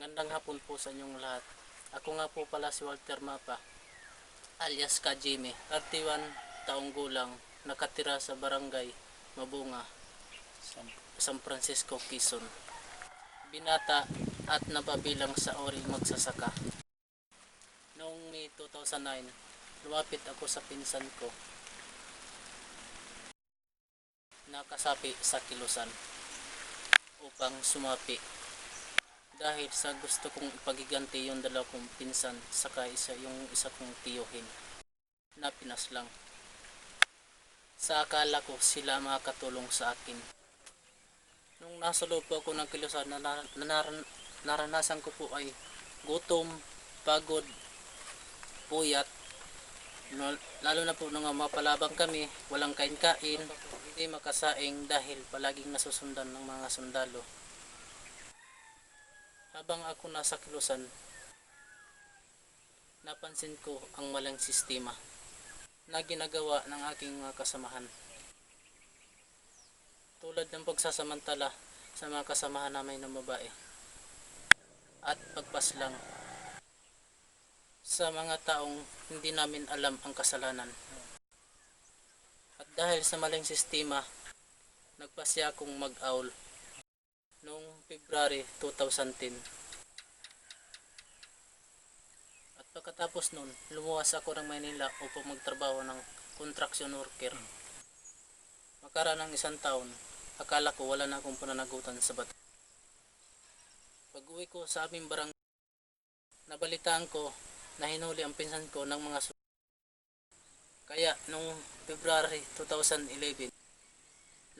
Magandang hapon po sa inyong lahat. Ako nga po pala si Walter Mapa, alias Kajime, 31 taong gulang, nakatira sa barangay Mabunga, San Francisco, Quezon. Binata at napabilang sa ori magsasaka. Noong May 2009, lumapit ako sa pinsan ko na kasapi sa Kilusan upang sumapi dahil sa gusto kong ipagiganti yung dalawa kong pinsan saka yung isa kong tiyuhin na Pinas lang. Sa akala ko sila makakatulong sa akin. Nung nasa loob po ako ng Kilusan, naranasan ko po ay gutom, pagod, puyat, lalo na po nung mapalabang kami, walang kain-kain, hindi makasaing dahil palaging nasusundan ng mga sundalo. Habang ako nasa Kilusan, napansin ko ang maling sistema na ginagawa ng aking mga kasamahan. Tulad ng pagsasamantala sa mga kasamahan namin ng babae at pagpaslang sa mga taong hindi namin alam ang kasalanan. At dahil sa maling sistema, nagpasya akong mag-aul noong February 2010. At pagkatapos nun, lumuwas ako ng Maynila upang magtrabaho ng construction worker. Makaraan ng isang taon, akala ko wala na akong pananagutan sa bato. Pag uwi ko sa aming barangay, nabalitaan ko na hinuli ang pinsan ko ng mga kaya noong February 2011,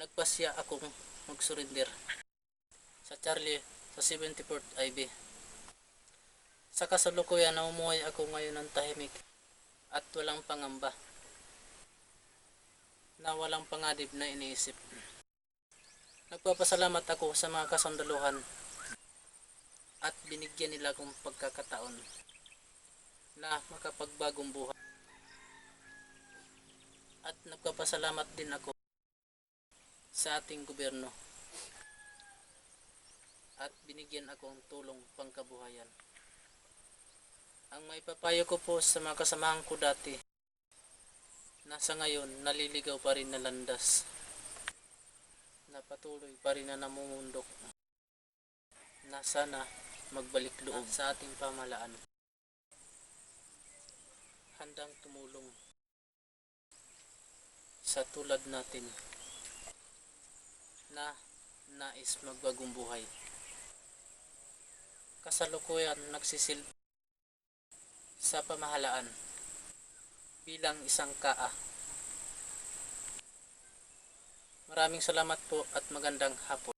nagpasya akong mag-surrender sa Charlie sa 74th IB. Sa kasalukuyan, namumuhay ako ngayon ng tahimik at walang pangamba na walang pangadib na iniisip. Nagpapasalamat ako sa mga kasundaluhan at binigyan nila akong pagkakataon na makapagbagong buhay. At nagpapasalamat din ako sa ating gobyerno at binigyan akong tulong pangkabuhayan. Ang maipapayo ko po sa mga kasamahan ko dati na sa ngayon naliligaw pa rin na landas, na patuloy pa rin na namumundok, na sana magbalik loob sa ating pamahalaan, handang tumulong sa tulad natin na nais magbagong buhay. Kasalukuyan nagsisilbi sa pamahalaan bilang isang kaa. Maraming salamat po at magandang hapon.